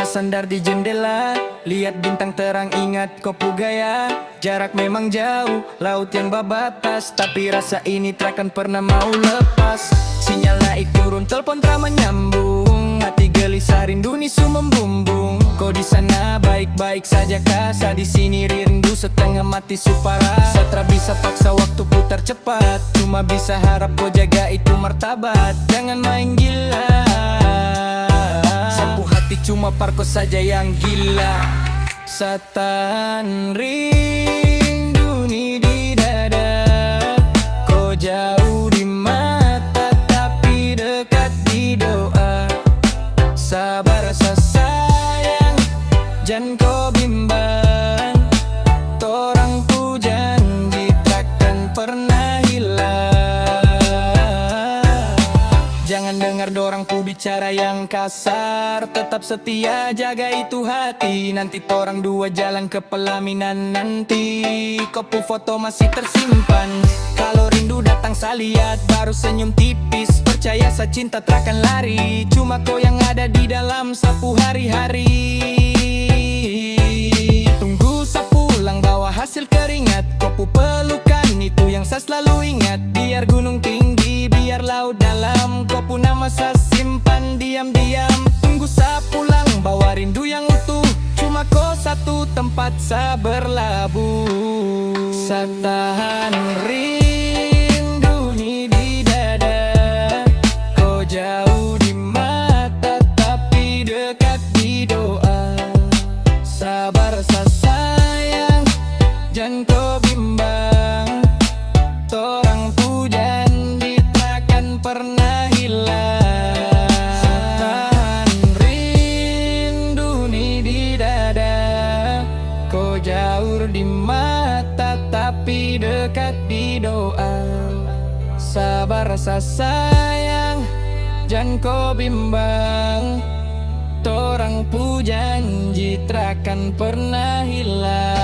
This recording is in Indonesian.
sandar di jendela, lihat bintang terang, ingat kopu gaya. Jarak memang jauh, laut yang babatas, tapi rasa ini takkan pernah mau lepas. Sinyal naik turun, telepon tak menyambung, hati gelisah rindu nisu membumbung. Kau di sana baik-baik saja kah? Saya di sini rindu setengah mati supara. Satra bisa paksa waktu putar cepat, cuma bisa harap kau jaga itu martabat. Jangan main gila, sapu hati cuma Parko saja yang gila. Satan rindu nih di dada, kau jauh di mata tapi dekat di doa. Sabar rasa sayang, jangan kau bimbang, torang ku janji takkan pernah hilang. Jangan dengar dorang ku bicara yang kasar, tetap setia jaga itu hati. Nanti torang dua jalan ke pelaminan nanti, kopu foto masih tersimpan. Kalau rindu datang saya lihat, baru senyum tipis. Percaya saya cinta takkan lari, cuma kau yang ada di dalam sapu hari-hari. Tunggu saya pulang bawa hasil keringat, kopu pelukan itu yang saya selalu ingat. Biar gunung tinggi, biar laut dalam, kopu nama saya simpan diam-diam. Tunggu saya pulang bawa rindu yang utuh, cuma kau satu tempat saya berlabuh. Saya tahan rindu nih di dada, kau jauh di mata tapi dekat di doa. Sabar saya sayang, jangan kau bimbang, torang ku janji takkan pernah hilang. Tahan rindu nih di dada, kau jauh di mata tapi dekat di doa. Sabar rasa sayang, jangan kau bimbang, torang pu janji takkan pernah hilang.